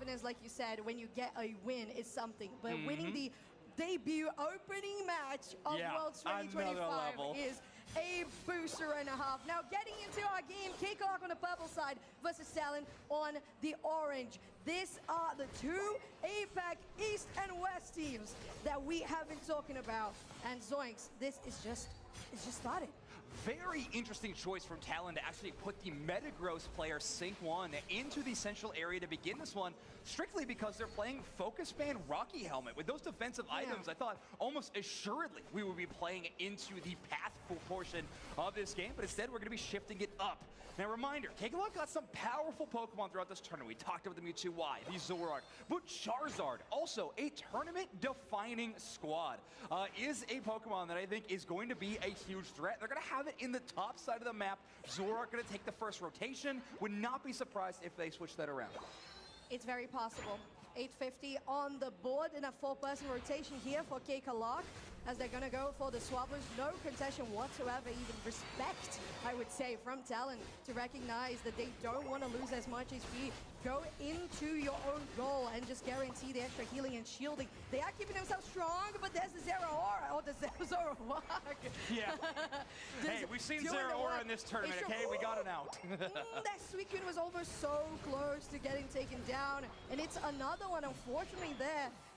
confidence, like you said, when you get a win is something, but winning the debut opening match of Worlds 2025 is a booster and a half. Now getting into our game, Cakelakok on the purple side versus Talon on the orange. These are the two APAC East and West teams that we have been talking about. And Zoinks, this is just started. Very interesting choice from Talon to actually put the Metagross player Sync1 into the central area to begin this one, strictly because they're playing Focus Band Rocky Helmet. With those defensive items, I thought almost assuredly we would be playing into the path portion of this game, but instead we're going to be shifting it up. Now reminder, Cakelakok got some powerful Pokemon throughout this tournament. We talked about the Mewtwo Y, the Zoroark, but Charizard, also a tournament-defining squad, is a Pokemon that I think is going to be a huge threat. They're going to have it in the top side of the map. Zoroark going to take the first rotation. Would not be surprised if they switch that around. It's very possible. 850 on the board in a 4-person rotation here for Cakelakok, as they're going to go for the Swabblers. No contention whatsoever, even respect, I would say, from Talon to recognize that they don't want to lose as much HP. Go into your own goal and just guarantee the extra healing and shielding. They are keeping themselves strong, but there's the Zeraora, or the Zoroark. Yeah. Hey, we've seen Zeraora in this tournament, okay? We got it out. That Suicune was almost so close to getting taken down, and it's another one, unfortunately,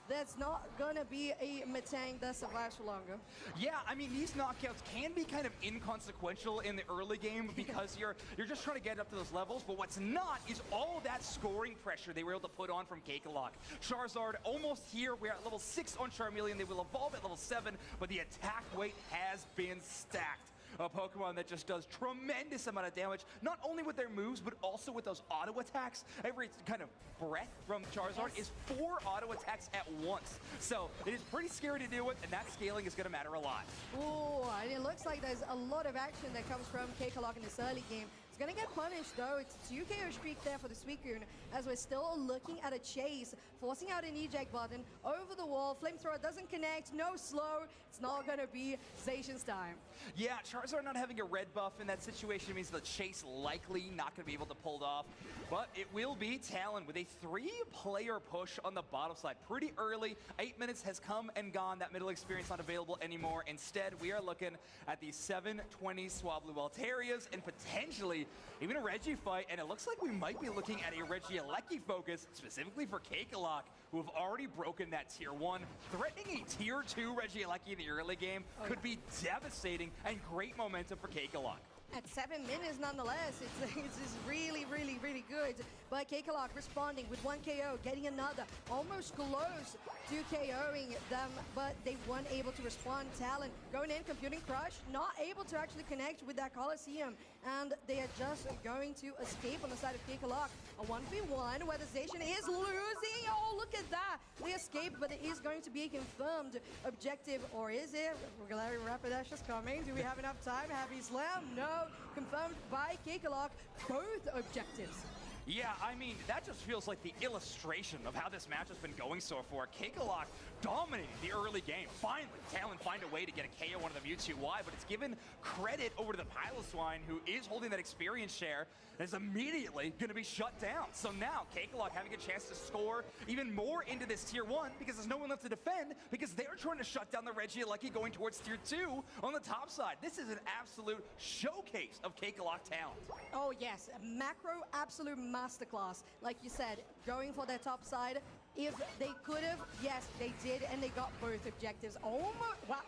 that's not gonna be a Metang that survives for longer. Yeah, I mean, these knockouts can be kind of inconsequential in the early game because you're just trying to get up to those levels, but what's not is all that scoring pressure they were able to put on from Cakelakok. Charizard almost here. We're at level 6 on Charmeleon. They will evolve at level 7, but the attack weight has been stacked. A Pokemon that just does tremendous amount of damage, not only with their moves, but also with those auto attacks. Every kind of breath from Charizard is 4 auto attacks at once. So it is pretty scary to deal with, and that scaling is going to matter a lot. Ooh, and it looks like there's a lot of action that comes from Cakelakok in this early game. It's going to get punished, though. It's a 2 KO streak there for the Suicune, as we're still looking at a chase, forcing out an eject button over the wall. Flamethrower doesn't connect, no slow. It's not going to be Zacian's time. Yeah, Charizard not having a red buff in that situation means the chase likely not going to be able to pull it off. But it will be Talon with a 3-player push on the bottom side. Pretty early. 8 minutes has come and gone. That middle experience not available anymore. Instead, we are looking at the 720 Swablu Altarias and potentially even a Regifight, and it looks like we might be looking at a Regieleki focus, specifically for Cakelakok, who have already broken that Tier 1. Threatening a Tier 2 Regieleki in the early game could be devastating and great momentum for Cakelakok. At 7 minutes, nonetheless, it's really, really, really good. But Cakelakok responding with 1 KO, getting another, almost close to KOing them, but they weren't able to respond. Talon going in, Computing Crush, not able to actually connect with that Coliseum, and they are just going to escape on the side of Cakelakok. A 1v1 where the Zacian is losing. Oh, look at that. They escaped, but it is going to be a confirmed objective, or is it? Regularity Rapidash is coming. Do we have enough time? Heavy Slam? No. Confirmed by Cakelakok, both objectives. Yeah, I mean, that just feels like the illustration of how this match has been going so far. Cakelakok dominating the early game. Finally, Talon find a way to get a KO on the Mewtwo Y, but it's given credit over to the Piloswine, who is holding that experience share, and is immediately going to be shut down. So now, Cakelakok having a chance to score even more into this Tier 1, because there's no one left to defend, because they're trying to shut down the Regieleki going towards Tier 2 on the top side. This is an absolute showcase of Cakelakok talent. Oh yes, a macro absolute masterclass. Like you said, going for their top side. If they could have, yes, they did, and they got both objectives. Oh my, wow,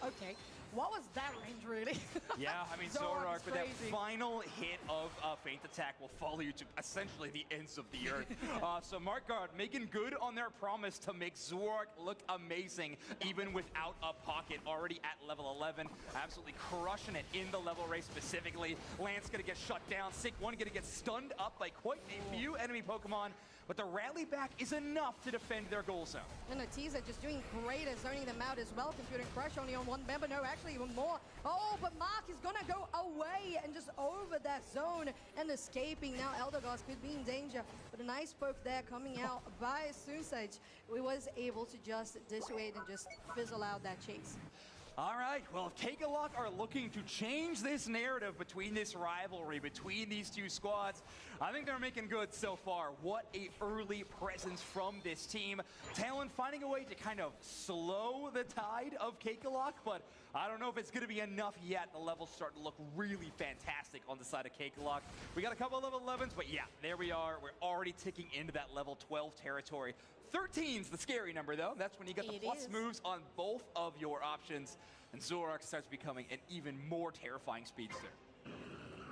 okay. What was that range, really? Yeah, I mean, Zoroark with that final hit of Feint Attack will follow you to essentially the ends of the earth. So Markguard making good on their promise to make Zoroark look amazing, even without a pocket, already at level 11. Absolutely crushing it in the level race specifically. Lance gonna get shut down. Sync1 gonna get stunned up by quite a few enemy Pokemon, but the rally back is enough to defend their goal zone. And the Teaser just doing great at zoning them out as well. Computing Crush only on one member. No, actually even more. Oh, but Mark is gonna go away and just over that zone and escaping. Now Eldegoss could be in danger, but a nice poke there coming out by Sunsage. We was able to just dissuade and just fizzle out that chase. All right, well, if Cakelakok are looking to change this narrative between this rivalry, between these two squads, I think they're making good so far. What a early presence from this team. Talon finding a way to kind of slow the tide of Cakelakok, but I don't know if it's going to be enough yet. The levels start to look really fantastic on the side of Cakelakok. We got a couple of level 11s, but yeah, there we are. We're already ticking into that level 12 territory. 13's the scary number, though. That's when you get the plus moves on both of your options. And Zoroark starts becoming an even more terrifying speedster.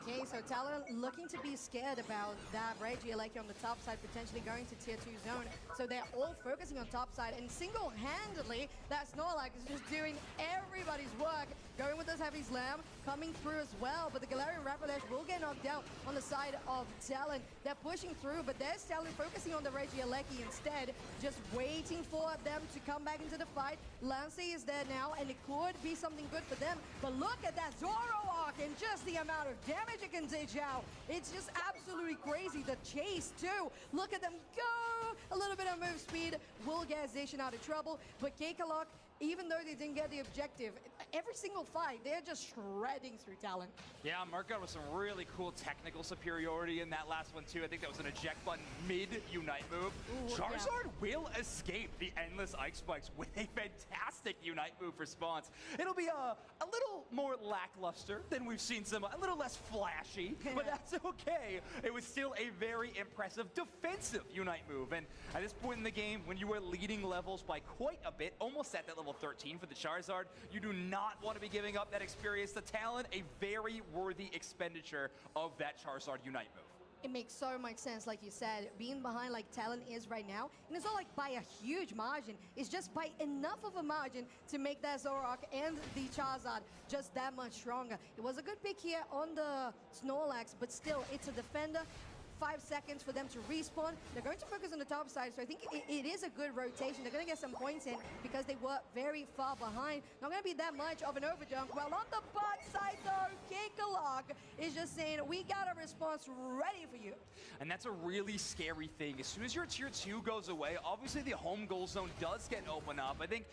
Okay, so Talon looking to be scared about that Reggie like on the top side, potentially going to tier 2 zone. So they're all focusing on top side, and single-handedly, that Snorlax is just doing everybody's work, going with this heavy slam, coming through as well, but the Galarian Rapidash will get knocked down on the side of Talon. They're pushing through, but there's Talon focusing on the Regieleki instead, just waiting for them to come back into the fight. Lancey is there now, and it could be something good for them, but look at that Zoroark and just the amount of damage it can dish out. It's just absolutely crazy. The chase too. Look at them go. A little bit of move speed will get Zation out of trouble, but Cakelakok, even though they didn't get the objective, every single fight, they're just shredding through Talon. Yeah, Mark got with some really cool technical superiority in that last one, too. I think that was an eject button mid-Unite move. Ooh, Charizard will escape the Endless Ice Spikes with a fantastic Unite move response. It'll be a little more lackluster than we've seen some, a little less flashy, but that's okay. It was still a very impressive defensive Unite move. And at this point in the game, when you are leading levels by quite a bit, almost at that level 13 for the Charizard, you do not want to be giving up that experience to Talon, a very worthy expenditure of that Charizard Unite move. It makes so much sense, like you said, being behind like Talon is right now, and it's not like by a huge margin, it's just by enough of a margin to make that Zoroark and the Charizard just that much stronger. It was a good pick here on the Snorlax, but still, it's a defender. 5 seconds for them to respawn. They're going to focus on the top side, so I think it is a good rotation. They're going to get some points in because they were very far behind. Not going to be that much of an overjump. Well, on the bot side, though, Cakelakok is just saying, we got a response ready for you. And that's a really scary thing. As soon as your tier 2 goes away, obviously the home goal zone does get open up. I think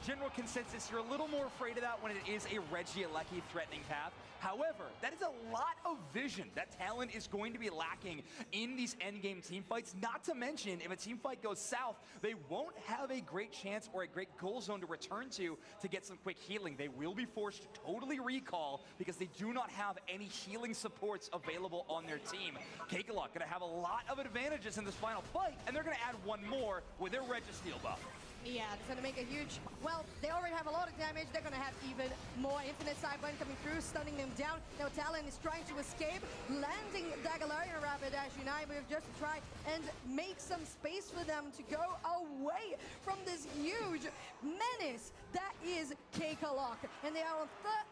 general consensus, you're a little more afraid of that when it is a Regieleki threatening path. However, that is a lot of vision that Talon is going to be lacking in these endgame team fights. Not to mention, if a team fight goes south, they won't have a great chance or a great goal zone to return to get some quick healing. They will be forced to totally recall because they do not have any healing supports available on their team. Cakelakok going to have a lot of advantages in this final fight, and they're going to add one more with their Registeel buff. Yeah, it's going to make a huge... Well, they already have a lot of damage. They're going to have even more infinite side button coming through, stunning them down. Now Talon is trying to escape, landing that Galarian Rapidash Unite move just to try and make some space for them to go away from this huge menace that is Cakelakok. And they are on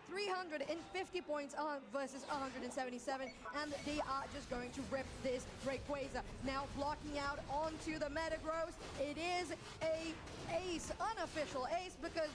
350 points versus 177, and they are just going to rip this Rayquaza. Now blocking out onto the Metagross. It is a ace, unofficial ace, because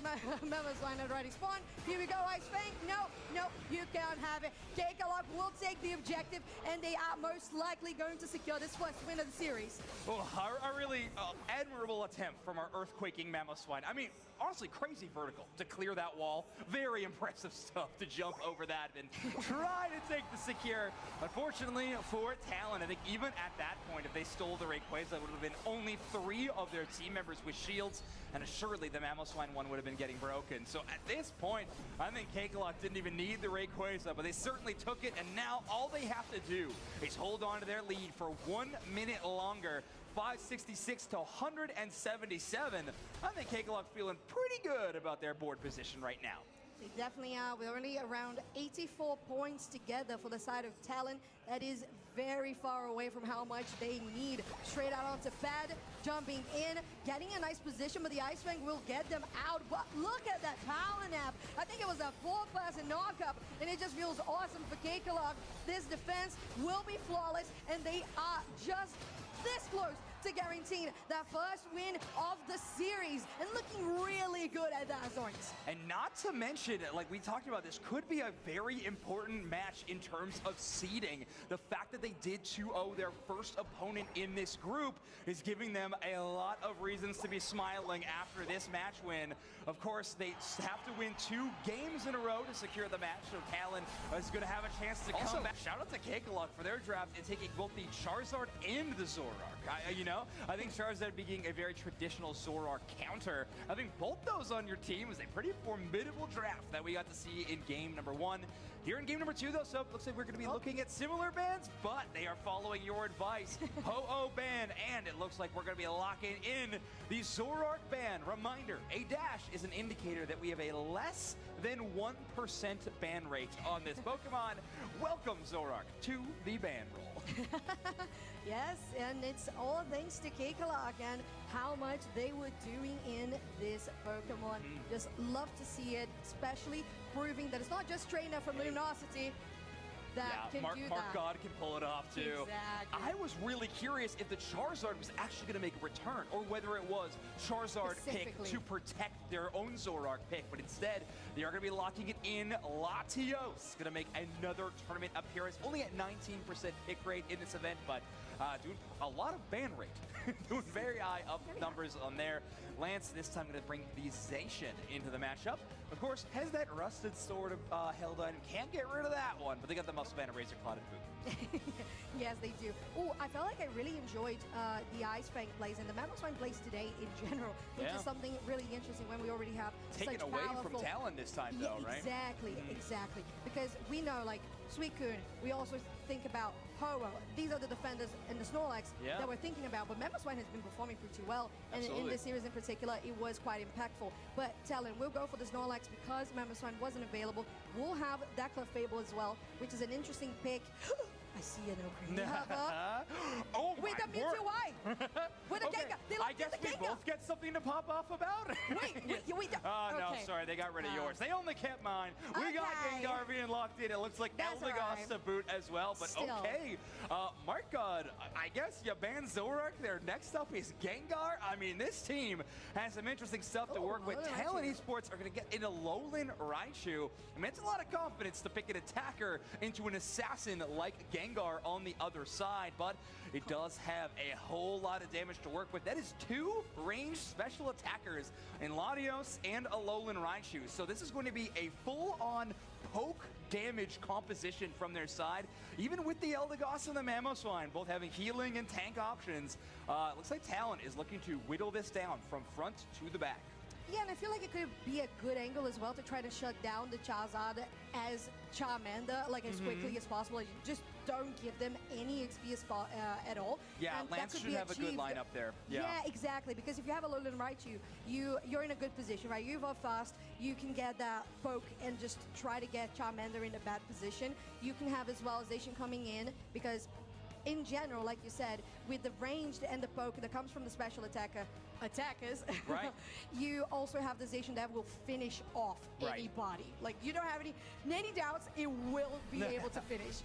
Mamoswine had already spawned. Here we go, Ice Fang. No, you can't have it. Cakelakok will take the objective, and they are most likely going to secure this first win of the series. Well, a really admirable attempt from our earthquaking Mamoswine. I mean, honestly, crazy vertical to clear that wall. Very impressive stuff to jump over that and try to take the secure. Unfortunately for Talon, I think even at that point, if they stole the Rayquaza, it would have been only 3 of their team members with shields, and assuredly the Mamoswine one would have been getting broken. So at this point, I think Cakelakok didn't even need the Rayquaza, but they certainly took it, and now all they have to do is hold on to their lead for 1 minute longer. 566 to 177. I think Cakelakok's feeling pretty good about their board position right now. They definitely are. We're only around 84 points together for the side of Talon. That is very far away from how much they need. Straight out onto pad, jumping in, getting a nice position, but the Ice Fang will get them out. But look at that power nap. I think it was a 4-person knockup, and it just feels awesome for Cakelakok. This defense will be flawless, and they are just this close to guarantee that first win of the series and looking really good at that, Zoinks. And not to mention, like we talked about, this could be a very important match in terms of seeding. The fact that they did 2-0 their first opponent in this group is giving them a lot of reasons to be smiling after this match win. Of course, they have to win 2 games in a row to secure the match, so Talon is going to have a chance to come back. Shout out to Cakelakok for their draft and taking both the Charizard and the Zoroark. I think Charizard being a very traditional Zoroark counter, having both those on your team is a pretty formidable draft that we got to see in game number 1. Here in game number 2, though, so it looks like we're going to be looking at similar bans, but they are following your advice. Ho-Oh ban, and it looks like we're going to be locking in the Zoroark ban. Reminder, a dash is an indicator that we have a less than 1% ban rate on this Pokemon. Welcome, Zoroark, to the ban roll. Yes, and it's all thanks to Cakelakok and how much they were doing in this Pokemon. Just love to see it, especially proving that it's not just trainer from Luminosity that can do that. Mark God can pull it off too. Exactly. I was really curious if the Charizard was actually going to make a return, or whether it was Charizard pick to protect their own Zoroark pick, but instead they are going to be locking it in. Latios going to make another tournament appearance, only at 19% pick rate in this event, but doing a lot of ban rate. Doing very high up numbers on there. Lance this time going to bring the Zacian into the matchup. Of course, has that rusted sword held item. Can't get rid of that one, but they got the muscle band and razor clouded boot. Yes, they do. Oh, I felt like I really enjoyed the Ice Fang plays and the Mamoswine plays today in general, which is something really interesting when we already have taken away from Talon this time, though, right? Exactly, exactly. Because we know, like, Suicune, we also think about Ho-Oh. These are the defenders and the Snorlax that we're thinking about, but Mamoswine has been performing pretty well, and in this series in particular, it was quite impactful. But Talon, we'll go for the Snorlax because Mamoswine wasn't available. We'll have Dakla Fable as well, which is an interesting pick. I see an Ocarina. Oh my with the Mewtwo Y! With a Gengar! I guess we both get something to pop off about? Wait. Oh, no, sorry, they got rid of yours. They only kept mine. We got Gengar being locked in. It looks like Eldegoss to boot as well, but okay. Mark God, I guess you banned Zoroark there. Next up is Gengar. I mean, this team has some interesting stuff to work with. Talon Esports are going to get in a Alolan Raichu. I mean, it's a lot of confidence to pick an attacker into an assassin like Gengar on the other side, but it does have a whole lot of damage to work with. That is 2 ranged special attackers in Latios and Alolan Raichu. So this is going to be a full-on poke damage composition from their side, even with the Eldegoss and the Mamoswine, both having healing and tank options. Looks like Talon is looking to whittle this down from front to the back. Yeah, and I feel like it could be a good angle as well to try to shut down the Charizard as Charmander, like as quickly as possible. You just don't give them any XP at all. Yeah, and Lance should have a good lineup there. Yeah, exactly, because if you have a Alolan Raichu, you're in a good position, right? You evolve fast, you can get that poke and just try to get Charmander in a bad position. You can have as well Zacian coming in, because in general, like you said, with the ranged and the poke that comes from the special attackers, right? You also have the Zacian that will finish off anybody. Like, you don't have any doubts, it will be able to finish.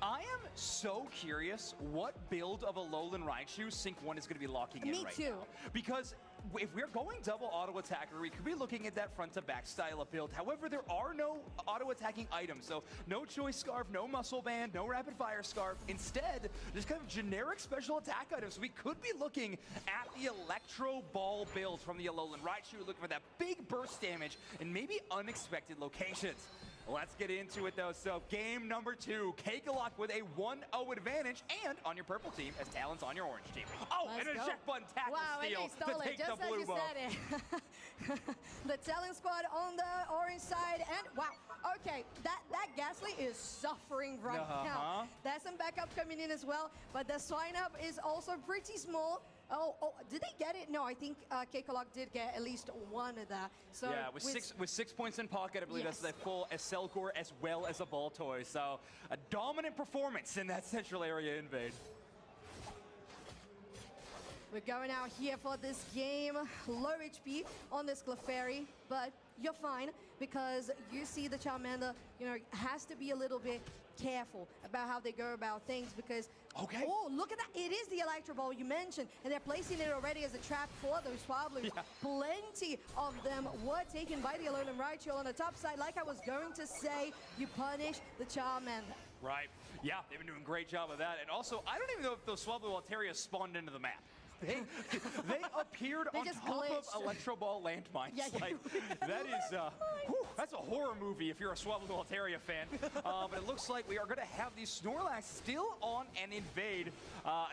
I am so curious what build of Alolan Raichu Sync 1 is going to be locking in right now. Because if we're going double auto attacker, we could be looking at that front to back style of build. However, there are no auto attacking items, so no choice scarf, no muscle band, no rapid fire scarf. Instead, just kind of generic special attack items. We could be looking at the Electro Ball build from the Alolan Raichu, looking for that big burst damage in maybe unexpected locations. Let's get into it, though. So, game number 2, Cakelakok with a 1-0 advantage, and on your purple team, as Talon's on your orange team. Oh, and a check button tackle steal to take the blue buff. The Talon squad on the orange side, and wow, okay, that Ghastly is suffering right now. There's some backup coming in as well, but the swine up is also pretty small. Oh, did they get it? No, I think Cakelakok did get at least one of that. So yeah, with 6 points in pocket, I believe that's a full Selgor as well as a ball toy. So a dominant performance in that central area invade. We're going out here for this game. Low HP on this Clefairy, but you're fine because you see the Charmander, has to be a little bit careful about how they go about things because Okay. Oh, look at that. It is the Electro Ball you mentioned, and they're placing it already as a trap for those Pablos. Yeah. Plenty of them were taken by the Alolan Raichu on the top side. Like I was going to say, you punish the Charmander. Right. Yeah, they've been doing a great job of that. And also, I don't even know if those Swablu Altaria spawned into the map. They appeared on top glitched. of Electro Ball landmines. Yeah, Like, that is, that's a horror movie if you're a Swablu Altaria fan. But it looks like we are going to have these Snorlax still on and invade.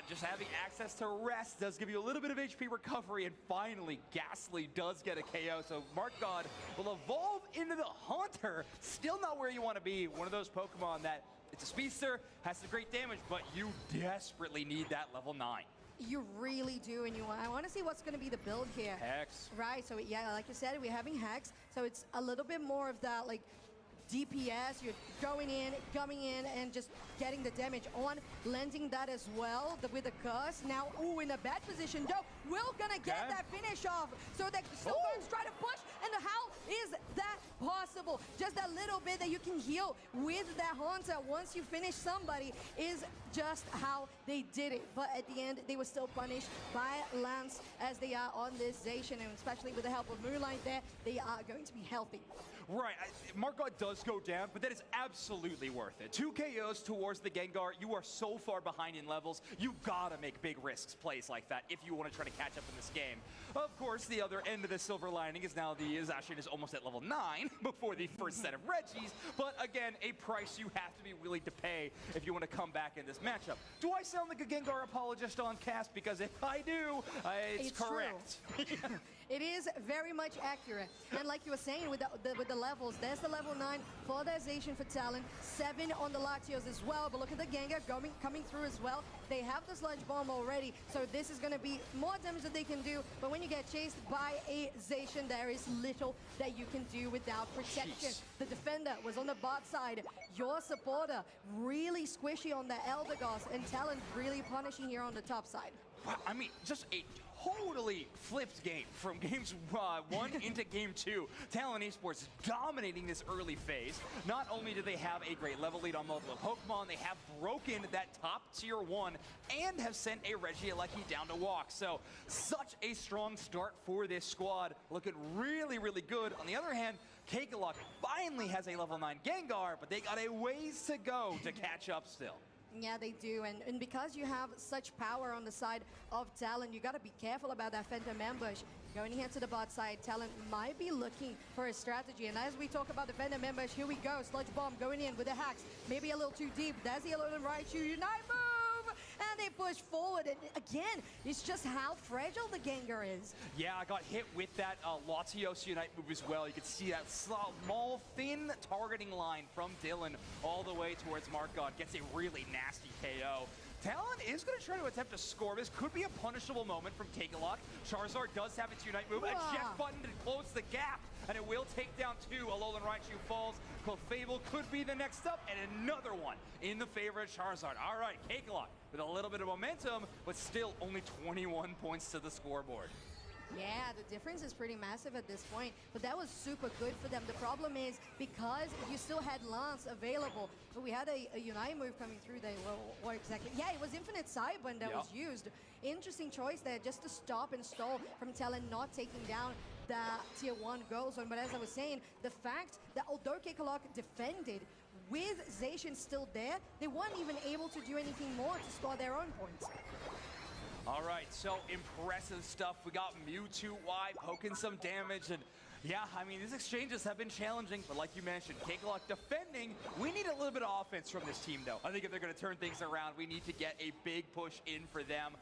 Just having access to rest does give you a little bit of HP recovery, and finally, Ghastly does get a KO. So Markgod will evolve into the Haunter. Still not where you want to be. One of those Pokemon that it's a speedster, has some great damage, but you desperately need that level 9. You really do, and I want to see what's going to be the build here. Hex. Right, so yeah, like you said, we're having Hex, so it's a little bit more of that, like, DPS. You're going in, coming in, and just getting the damage on, lending that as well with the curse. Now, ooh, in a bad position, though. We're gonna get that finish off. So they're still going to try to push, and how is that possible? Just a little bit that you can heal with that Haunter once you finish somebody is just how they did it. But at the end, they were still punished by Lance as they are on this Zacian, and especially with the help of Moonlight there, they are going to be healthy. Right, Markgod does go down, but that is absolutely worth it. 2 KOs towards the Gengar. You are so far behind in levels. You gotta make big risks plays like that if you want to try to catch up in this game. Of course, the other end of the silver lining is now the Zacian is almost at level 9 before the first set of Regis. But again, a price you have to be willing to pay if you want to come back in this matchup. Do I sound like a Gengar apologist on cast? Because if I do, it's correct. It is very much accurate. And like you were saying with the levels, there's the level 9 for the Zacian for Talon, 7 on the Latios as well. But look at the Gengar coming through as well. They have the Sludge Bomb already, so this is going to be more damage that they can do. But when you get chased by a Zacian, there is little that you can do without protection. Jeez. The defender was on the bot side. Your supporter really squishy on the Eldegoss, and Talon really punishing here on the top side. Wow, I mean, just a totally flipped game from games 1 into game 2. Talon Esports dominating this early phase. Not only do they have a great level lead on multiple Pokemon, they have broken that top tier 1 and have sent a Regieleki down to walk. So such a strong start for this squad. Looking really, really good. On the other hand, Cakelakok finally has a level 9 Gengar, but they got a ways to go to catch up still. Yeah, they do, and because you have such power on the side of Talon, you got to be careful about that Phantom Ambush. Going here to the bot side, Talon might be looking for a strategy, and as we talk about the Phantom Ambush, here we go, Sludge Bomb going in with the hacks, maybe a little too deep. There's the Alolan Raichu, Unite move, and they push forward, and again, it's just how fragile the Gengar is. Yeah, I got hit with that Latios Unite move as well. You can see that small, thin targeting line from Dylan all the way towards Markgod. Gets a really nasty KO. Talon is going to try to attempt to score. This could be a punishable moment from Cakelakok. Charizard does have its Unite move. Wow. Eject button to close the gap, and it will take down 2. Alolan Raichu falls. Clefable could be the next up, and another one in the favor of Charizard. All right, Cakelakok with a little bit of momentum, but still only 21 points to the scoreboard. Yeah, the difference is pretty massive at this point, but that was super good for them. The problem is, because you still had Lance available, but we had a Unite move coming through there. Well, what exactly? Yeah, it was Infinite Sidebund that was used. Interesting choice there, just to stop and stall from Talon not taking down the Tier 1 goal zone. But as I was saying, the fact that although Cakelakok defended, with Zacian still there, they weren't even able to do anything more to score their own points. All right, so impressive stuff. We got Mewtwo Y poking some damage, and yeah, I mean, these exchanges have been challenging, but like you mentioned, Cakelakok defending. We need a little bit of offense from this team, though. I think if they're going to turn things around, we need to get a big push in for them.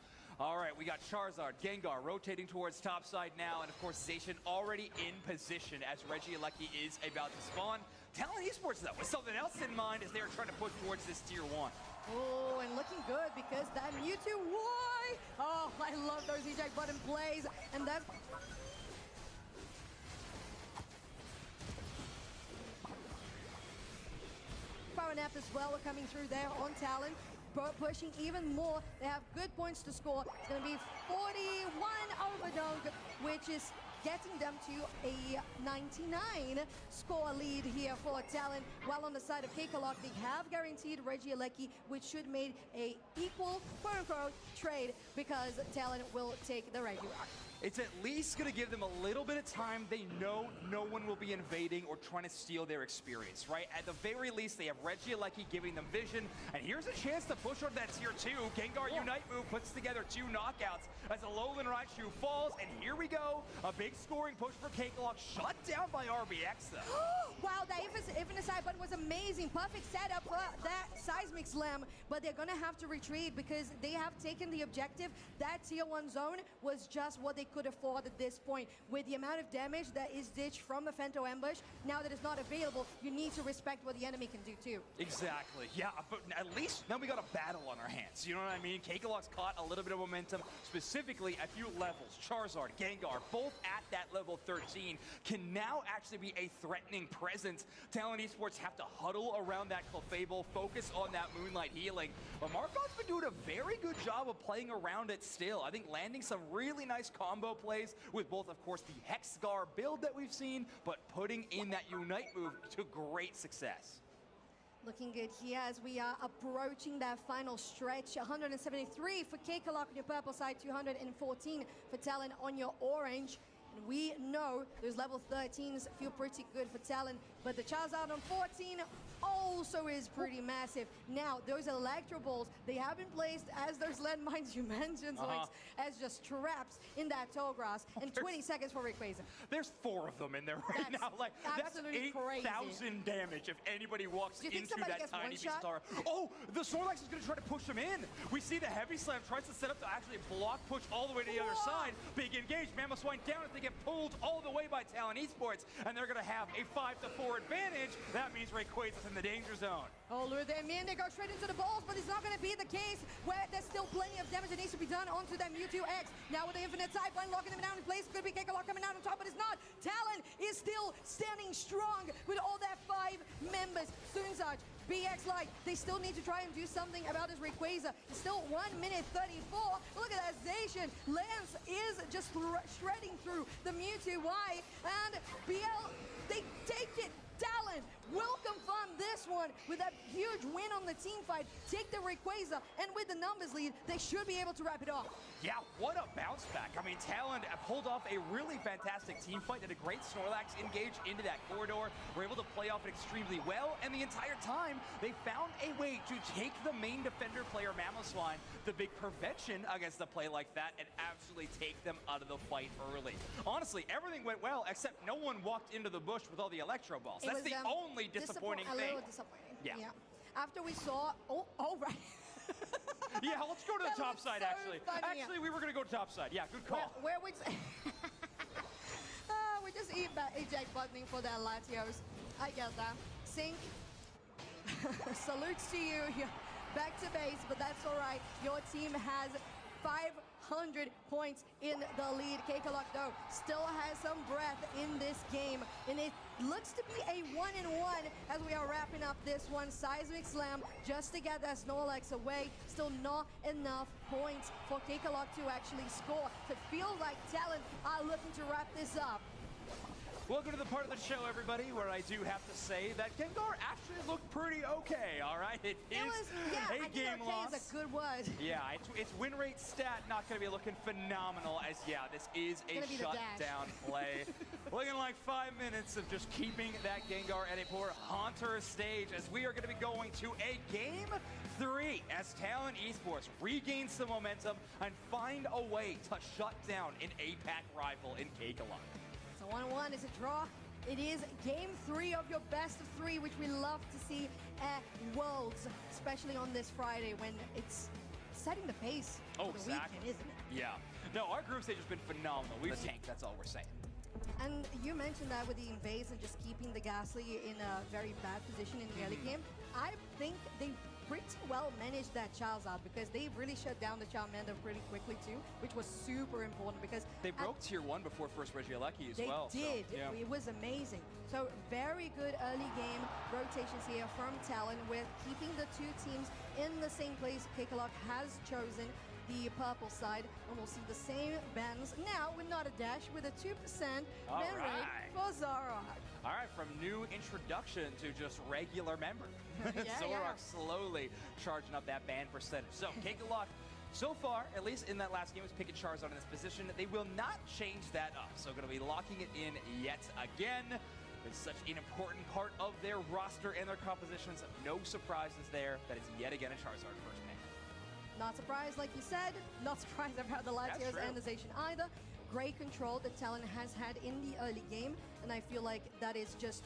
All right, we got Charizard, Gengar rotating towards topside now, and of course, Zacian already in position as Regieleki is about to spawn. Talon Esports, though, with something else in mind as they are trying to push towards this Tier 1. Oh, and looking good because that Mewtwo Y! Oh, I love those eject button plays, and that's... Power Nap as well are coming through there on Talon, pushing even more. They have good points to score. It's going to be 41 overdunk, which is getting them to a 99 score lead here for Talon. While on the side of Cakelakok, they have guaranteed Regieleki, which should make a equal, quote-unquote, trade because Talon will take the Regirock. It's at least going to give them a little bit of time. They know no one will be invading or trying to steal their experience, right? At the very least, they have Regieleki giving them vision. And here's a chance to push on that tier 2. Gengar Unite move puts together 2 knockouts as Alolan Raichu falls. And here we go. A big scoring push for Cakelakok, shut down by RBX, though. Wow, that even aside button was amazing. Perfect setup for that Seismic Slam. But they're going to have to retreat because they have taken the objective. That tier 1 zone was just what they could afford at this point. With the amount of damage that is ditched from the Femto Ambush, now that it's not available, you need to respect what the enemy can do too. Exactly, yeah, but at least now we got a battle on our hands, you know what I mean? Cakelakok's caught a little bit of momentum, specifically at few levels. Charizard, Gengar, both at that level 13, can now actually be a threatening presence. Talon Esports have to huddle around that Clefable, focus on that Moonlight healing. But Markov's been doing a very good job of playing around it still. I think landing some really nice combo plays with both, of course, the Hexgar build that we've seen, but putting in that Unite move to great success. Looking good here as we are approaching that final stretch. 173 for Cakelakok on your purple side, 214 for Talon on your orange. And we know those level 13s feel pretty good for Talon, but the Charizard on 14 also is pretty massive. Now, those Electro Balls, they have been placed as those landmines you mentioned, Zoinks, as just traps in that tall grass, and 20 seconds for Rayquaza. There's 4 of them in there right now. Like, that's 8,000 damage if anybody walks into that tiny piece of Star. Oh, the Snorlax is going to try to push him in. We see the Heavy Slam tries to set up to actually block push all the way to the other side. Big engage. Mamoswine down as they get pulled all the way by Talon Esports, and they're going to have a 5-4 advantage. That means Rayquaza's in the danger zone. Oh, lure them in. They go straight into the balls, but it's not going to be the case where there's still plenty of damage that needs to be done onto that Mewtwo X. Now with the Infinite Sidewind locking them down in place, it's going to be Cakelakok coming out on top, but it's not. Talon is still standing strong with all their 5 members. Sunzaj, BX Light, they still need to try and do something about this Rayquaza. It's still 1 minute 34. Look at that Zacian. Lance is just shredding through the Mewtwo Y, and BL, they take it. Talon will confirm this one with that huge win on the team fight. Take the Rayquaza, and with the numbers lead, they should be able to wrap it off. Yeah, what a bounce back. I mean, Talon pulled off a really fantastic team fight, did a great Snorlax engage into that corridor, were able to play off it extremely well, and the entire time, they found a way to take the main defender player, Mamoswine, the big prevention against a play like that, and absolutely take them out of the fight early. Honestly, everything went well, except no one walked into the bush with all the Electro Balls. That's the only disappointing thing. A little disappointing. Yeah. After we saw, oh right. Yeah, let's go to the top side, so actually. funny. Actually, we were going to go to top side. Yeah, good call. Where we we just eject buttoning for their Latios. I get that. Sync. Salutes to you. You're back to base, but that's all right. Your team has 500 points in the lead. Cakelakok, though, still has some breath in this game, and it looks to be a 1-1 as we are wrapping up this one. Seismic Slam just to get that Snorlax away. Still not enough points for Cakelakok to actually score. To feel like Talon are looking to wrap this up. Welcome to the part of the show, everybody, where I do have to say that Gengar actually looked pretty okay, all right? It is a game loss. Is a good word. Yeah, its win rate stat not going to be looking phenomenal as, yeah, this is a shutdown play. Looking like 5 minutes of just keeping that Gengar at a poor Haunter stage as we are going to be going to a Game 3 as Talon Esports regains some momentum and find a way to shut down an APAC rival in Cakelakok. So 1-1 is a draw. It is Game 3 of your best of 3, which we love to see at Worlds, especially on this Friday when it's setting the pace for the weekend, isn't it? Yeah. No, our group stage has been phenomenal. We've tanked, that's all we're saying. And you mentioned that with the invades and just keeping the Ghastly in a very bad position in the early game. I think they pretty well managed that Charizard because they really shut down the Charmander pretty quickly too, which was super important because they broke tier 1 before first Regieleki as well. They did. So, yeah. It was amazing. So very good early game rotations here from Talon with keeping the 2 teams in the same place Cakelakok has chosen. the purple side, and we'll see the same bans now with not a dash with a 2% ban rate for Zoroark. All right, from new introduction to just regular member. Zoroark slowly charging up that ban percentage. So Cakelakok, so far, at least in that last game, was picking Charizard in this position. They will not change that up. So going to be locking it in yet again. It's such an important part of their roster and their compositions. No surprises there. That is yet again a Charizard first pick. Not surprised, like you said. Not surprised about the Latios and the Zacian either. Great control that Talon has had in the early game, and I feel like that is just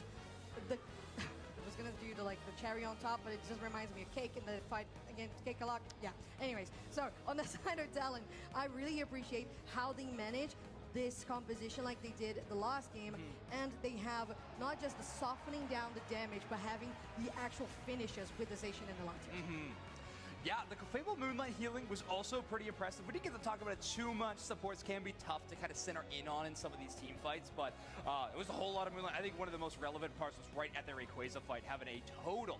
the. I was gonna do the cherry on top, but it just reminds me of Cake in the fight against Cakelakok. Yeah. Anyways, so on the side of Talon, I really appreciate how they manage this composition like they did the last game, and they have not just the softening down the damage, but having the actual finishes with the Zacian and the Latios. Yeah, the Fable Moonlight healing was also pretty impressive. We didn't get to talk about it too much. Supports can be tough to kind of center in on in some of these team fights, but it was a whole lot of Moonlight. I think one of the most relevant parts was right at their Rayquaza fight, having a total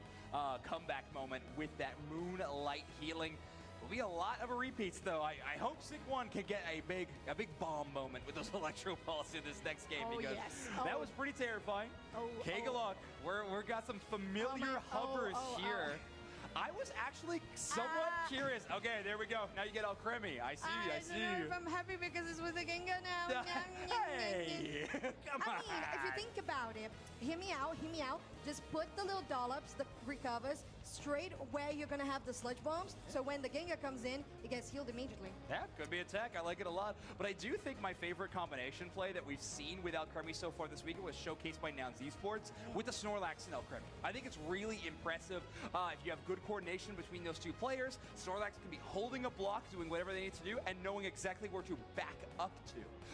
comeback moment with that Moonlight healing. Will be a lot of repeats, though. I hope Sync1 can get a big bomb moment with those Electro Balls in this next game, because that was pretty terrifying. Cakelakok, we've got some familiar hovers here. I was actually somewhat curious. Okay, there we go. Now you get all creamy. I see you. I see you. I'm happy because it's with the Gengar now. Hey, come on. I mean, if you think about it, hear me out. Just put the little dollops, the recovers, straight where you're going to have the sludge bombs. So when the Gengar comes in, it gets healed immediately. Yeah, could be a tech. I like it a lot. But I do think my favorite combination play that we've seen with Alcremie so far this weekend was showcased by Nouns Esports with the Snorlax and Alcremie. I think it's really impressive. If you have good coordination between those two players, Snorlax can be holding a block, doing whatever they need to do, and knowing exactly where to back up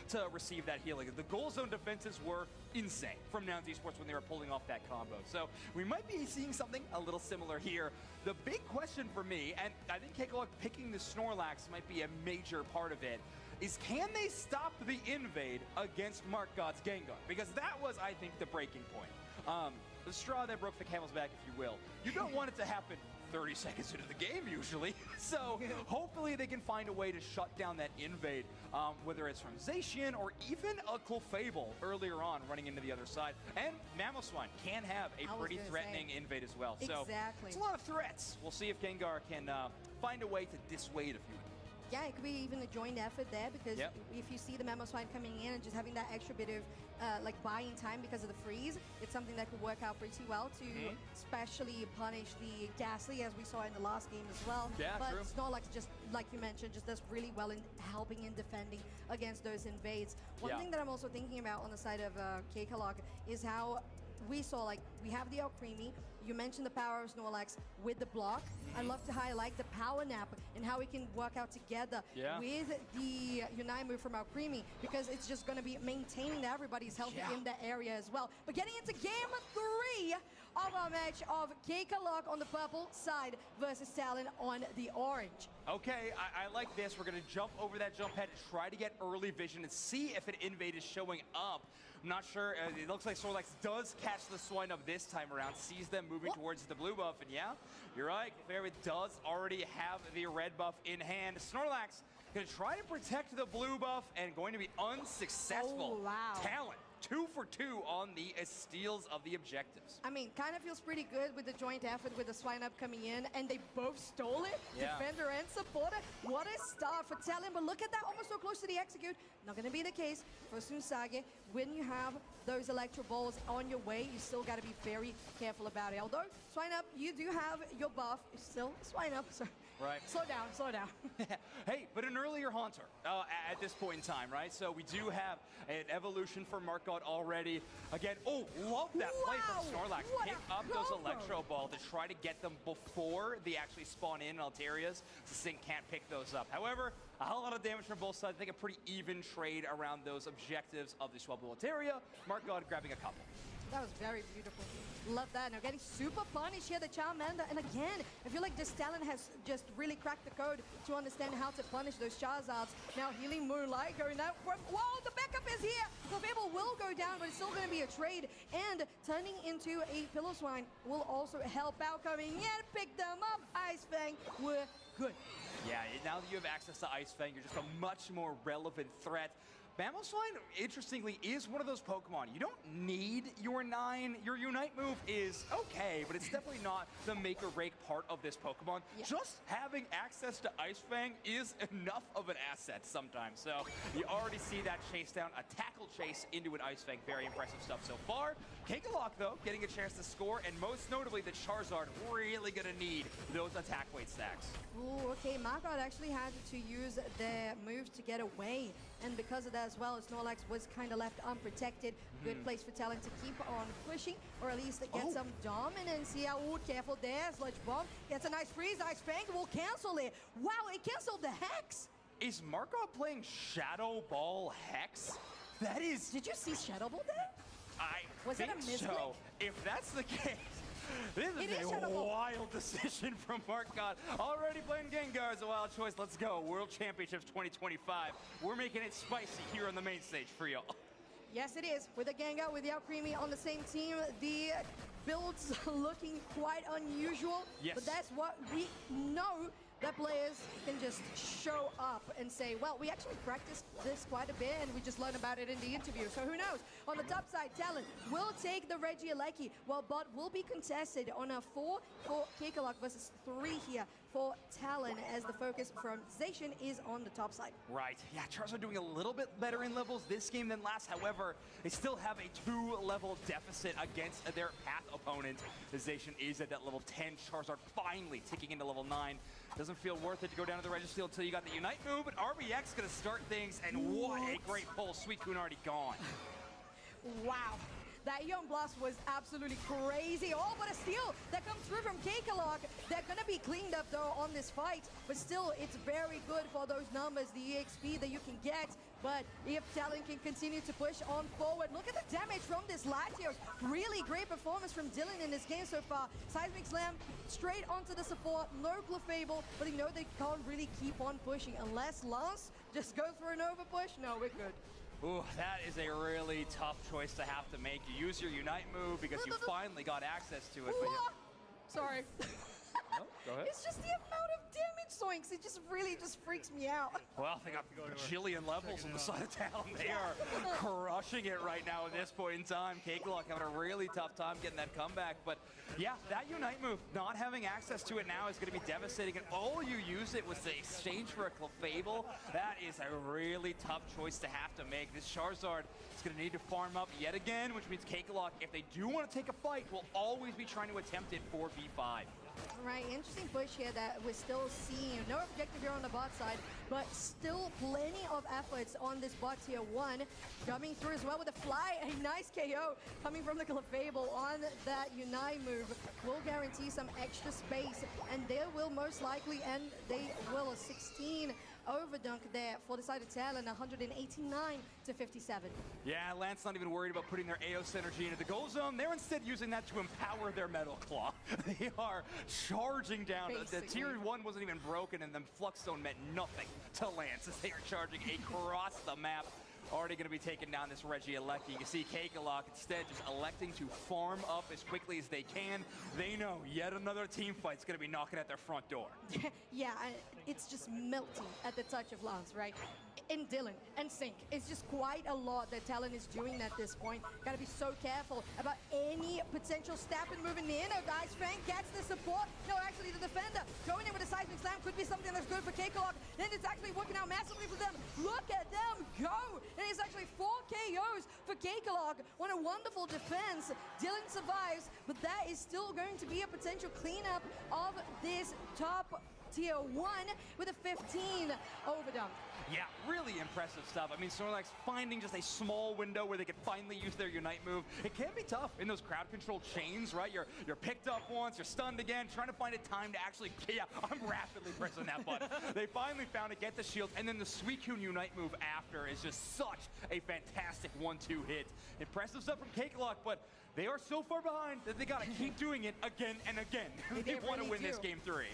to receive that healing. The goal zone defenses were insane from Nouns Esports when they were pulling off that combo. So we might be seeing something a little similar here. The big question for me, and I think Cakelakok picking the Snorlax might be a major part of it, is can they stop the invade against Mark God's Gengar? Because that was, I think, the breaking point. The straw that broke the camel's back, if you will. You don't want it to happen 30 seconds into the game, usually. So hopefully they can find a way to shut down that invade, whether it's from Zacian or even a Clefable earlier on running into the other side. And Mamoswine can have a pretty threatening invade as well. So it's a lot of threats. We'll see if Gengar can find a way to dissuade a few. Yeah, it could be even a joint effort there, because if you see the Mamoswine coming in and just having that extra bit of buying time because of the freeze, it's something that could work out pretty well to especially punish the Ghastly, as we saw in the last game as well. Yeah, but Snorlax, just like you mentioned, just does really well in helping in defending against those invades. One thing that I'm also thinking about on the side of Cakelakok is how we saw, we have the Alcremie. You mentioned the power of Snorlax with the block. I love to highlight the power nap and how we can work out together with the Unite move from Alcremie, because it's just going to be maintaining that everybody's healthy in that area as well. But getting into game 3 of our match of Cakelakok on the purple side versus Talon on the orange. Okay, I like this. We're going to jump over that jump head, try to get early vision and see if an invade is showing up. I'm not sure. It looks like Snorlax does catch the swine up this time around, sees them moving towards the blue buff, and yeah, you're right. Clefairy does already have the red buff in hand. Snorlax going to try to protect the blue buff and going to be unsuccessful. Talon 2 for 2 on the steals of the objectives. I mean, kind of feels pretty good with the joint effort with the Swine Up coming in, and they both stole it. Defender and supporter. What a start for Talon, but look at that, almost so close to the execute. Not going to be the case for Sunsage. When you have those Electro Balls on your way, you still got to be very careful about it. Although, Swine Up, you do have your buff. It's still Swine Up, so slow down. Hey, but an earlier Haunter at this point in time, right? So we do have an evolution for Mark God already. Again, love that play from Snorlax. Pick up those Electro Ball to try to get them before they actually spawn in Altarias. So Sync can't pick those up. However, a whole lot of damage from both sides. I think a pretty even trade around those objectives of the Swablu Altaria. Mark God grabbing a couple. That was very beautiful. Love that. Now getting super punished here, the Charmander. And again, I feel like this Talon has just really cracked the code to understand how to punish those Charizards. Now healing Moonlight going out. Whoa, the backup is here. Clefable will go down, but it's still going to be a trade. And turning into a Pillow Swine will also help out coming in. Pick them up. Ice Fang, we're good. Yeah, now that you have access to Ice Fang, you're just a much more relevant threat. Mamoswine, interestingly, is one of those Pokemon. You don't need your 9. Your Unite move is okay, but it's definitely not the make or break part of this Pokemon. Yeah. Just having access to Ice Fang is enough of an asset sometimes. So you already see that chase down, a tackle chase into an Ice Fang. Very impressive stuff so far. Cakelakok, though, getting a chance to score, and most notably, the Charizard really going to need those attack weight stacks. Ooh, okay, Margot actually had to use their moves to get away, and because of that as well, Snorlax was kind of left unprotected. Good place for Talon to keep on pushing, or at least get some dominance here. Ooh, careful there, Sludge Bomb gets a nice freeze. Ice Fang will cancel it. Wow, it canceled the Hex. Is Markov playing Shadow Ball Hex? That is... Did you see Shadow Ball there? I Was think it a misclick? so. If that's the case, this is a wild decision from Markov. Already playing Gengar as a wild choice. Let's go. World Championships 2025. We're making it spicy here on the main stage for y'all. Yes, it is. With the Gengar, with the Alcremie on the same team, the builds looking quite unusual. Yes. But that's what we know, that players can just show up and say, well, we actually practiced this quite a bit and we just learned about it in the interview. So who knows? On the top side, Talon will take the Regieleki, while bot will be contested on a 4 for Cakelakok versus 3 here for Talon, as the focus from Zacian is on the top side. Right. Yeah, Charizard doing a little bit better in levels this game than last. However, they still have a 2-level deficit against their path opponent. Zacian is at that level 10. Charizard finally ticking into level 9. Doesn't feel worth it to go down to the Registeel until you got the Unite move, but RBX gonna start things, and what a great pull. Suicune already gone. Wow. That Ion Blast was absolutely crazy. Oh, but a steal that comes through from Cakelakok. They're going to be cleaned up, though, on this fight. But still, it's very good for those numbers, the EXP that you can get. But if Talon can continue to push on forward, look at the damage from this Latios. Really great performance from Dylan in this game so far. Seismic Slam straight onto the support. No Clefable, but you know they can't really keep on pushing. Unless Lance just goes for an overpush. No, we're good. Ooh, that is a really tough choice to have to make. You use your Unite move because you finally got access to it. But sorry. no, go ahead. It's just the amount of damage, Zoinks. It just really just freaks me out. Well, they got a jillion levels on the side of Talon. They are crushing it right now at this point in time. Cakelakok having a really tough time getting that comeback. But yeah, that Unite move, not having access to it now is going to be devastating. And all you use it was to exchange for a Clefable. That is a really tough choice to have to make. This Charizard is going to need to farm up yet again, which means Cakelakok, if they do want to take a fight, will always be trying to attempt it 4v5. Right, interesting push here that we're still seeing. No objective here on the bot side, but still plenty of efforts on this bot tier 1. Coming through as well with a fly, a nice KO coming from the Clefable on that Unite move. Will guarantee some extra space, and they will most likely end, they will a 16 overdunk there for the side of Talon, 189 to 57. Yeah, Lance not even worried about putting their AOS energy into the goal zone. They're instead using that to empower their Metal Claw. They are charging down. The tier 1 wasn't even broken, and then Flux Zone meant nothing to Lance as they are charging across the map. Already going to be taking down this Regieleki. You see Cakelakok instead just electing to farm up as quickly as they can. They know yet another team fight's going to be knocking at their front door. Yeah, it's just melting at the touch of Lance, right? And Dylan and Sync. It's just quite a lot that Talon is doing at this point. Got to be so careful about any potential step and moving in. Oh, Ice Fang gets the support. No, actually the defender going in with a Seismic Slam could be something that's good for Cakelakok. Then it's actually working out massively for them. Look at them go! And it's actually 4 KOs for Cakelakok. What a wonderful defense. Dylan survives, but that is still going to be a potential cleanup of this top tier 1 with a 15 overdump. Yeah, really impressive stuff. I mean, Snorlax finding just a small window where they could finally use their Unite move. It can be tough in those crowd-controlled chains, right? You're picked up once, you're stunned again, trying to find a time to actually... Yeah, I'm rapidly pressing that button. They finally found it, get the shield, and then the Suicune Unite move after is just such a fantastic 1-2 hit. Impressive stuff from Cakelakok, but They are so far behind that they got to keep doing it again and again. They want to win this game 3.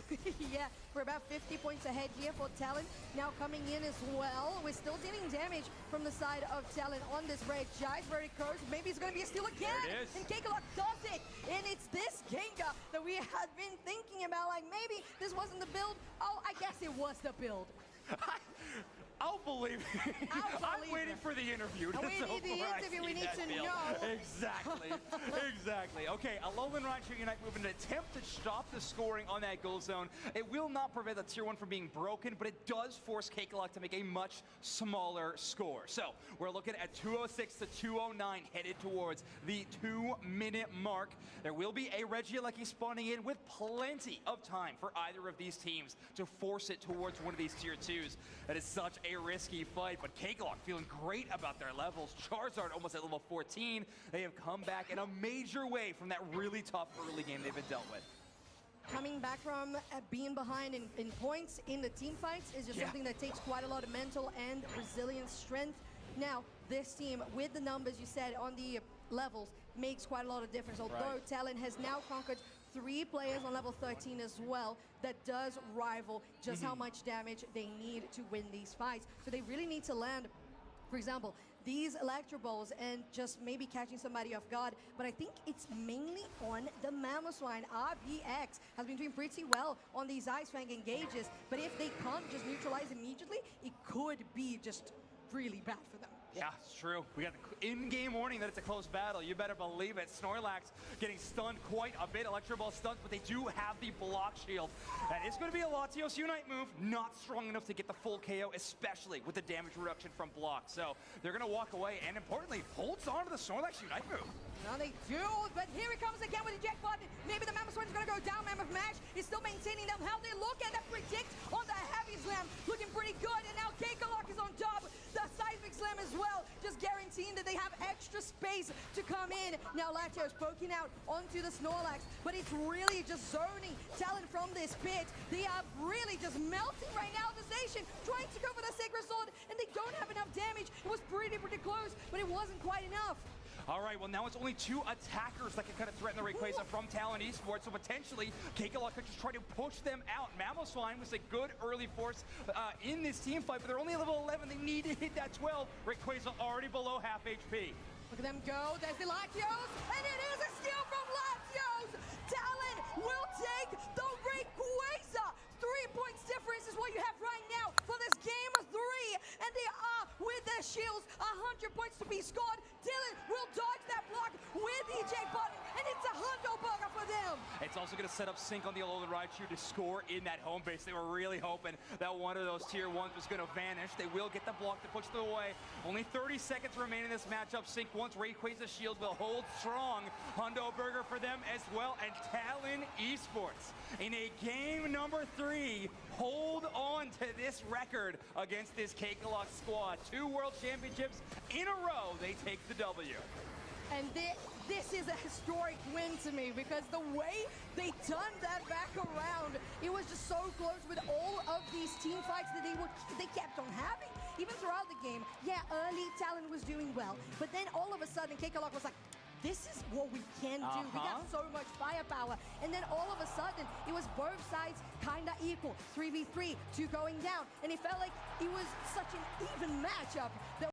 Yeah, we're about 50 points ahead here for Talon. Now coming in as well. We're still dealing damage from the side of Talon on this break. Jai's very close. Maybe it's going to be a steal again. There it is. And Cakelakok does it. And it's this Gengar that we had been thinking about. Like, maybe this wasn't the build. Oh, I guess it was the build. I'll believe it. I'm waiting for the interview. We need the interview. We need to know. Exactly. Exactly. Okay, Alolan Raichu Unite move in an attempt to stop the scoring on that goal zone. It will not prevent the tier 1 from being broken, but it does force Cakelakok to make a much smaller score. So we're looking at 206 to 209 headed towards the 2-minute mark. There will be a Regieleki spawning in with plenty of time for either of these teams to force it towards one of these tier 2s. That is such a risky fight, but Cakelakok feeling great about their levels. Charizard almost at level 14. They have come back in a major way from that really tough early game they've been dealt with. Coming back from being behind in points in the team fights is just something that takes quite a lot of mental and resilience strength. Now, this team, with the numbers you said on the levels, makes quite a lot of difference. Although Talon has now conquered 3 players on level 13 as well, that does rival just how much damage they need to win these fights. So they really need to land, for example, these Electro Balls and just maybe catching somebody off guard. But I think it's mainly on the Mamoswine. RBX has been doing pretty well on these Ice Fang engages, but if they can't just neutralize immediately, it could be just really bad for them. Yeah, it's true. We got the in-game warning that it's a close battle. You better believe it. Snorlax getting stunned quite a bit. Electro Ball stuns, but they do have the block shield. And it's going to be a Latios Unite move. Not strong enough to get the full KO, especially with the damage reduction from block. So they're going to walk away, and importantly, holds on to the Snorlax Unite move. Now they do, but here it comes again with the eject button. Maybe the Mamoswine is going to go down. Mammoth Mash is still maintaining them. How they look at that predict on the Heavy Slam. Looking pretty good, and now Cakelakok is on top. The Seismic Slam as well, just guaranteeing that they have extra space to come in. Now Latios poking out onto the Snorlax, but it's really just zoning Talon from this pit. They are really just melting right now. The Zacian trying to go for the Sacred Sword, and they don't have enough damage. It was pretty close, but it wasn't quite enough. All right, well, now it's only 2 attackers that can kind of threaten the Rayquaza from Talon Esports, so potentially Cakelakok could just try to push them out. Mamoswine was a good early force in this team fight, but they're only at level 11. They need to hit that 12. Rayquaza already below half HP. Look at them go. There's the Latios, and it is a steal from Latios. Talon will take the Rayquaza. 3 points difference is what you have right now for this game of 3, and they are with their shields. 100 points to be scored. Dylan will dodge that block with the eject button, and it's a hundo burger for them. It's also going to set up Sync on the Alolan Raichu to score in that home base. They were really hoping that one of those tier 1s was going to vanish. They will get the block to push them away. Only 30 seconds remain in this matchup. Sync once Rayquaza's shield will hold strong. Hundo burger for them as well, and Talon Esports in a game number 3 hold on to this record against this Cakelakok squad. 2 World Championships in a row, they take the W. And this is a historic win to me, because the way they turned that back around, it was just so close with all of these team fights that they kept on having, even throughout the game. Yeah, early Talon was doing well, but then all of a sudden Cakelakok was like, this is what we can do. We got so much firepower. And then all of a sudden, it was both sides kind of equal. 3v3, 2 going down. And it felt like it was such an even matchup that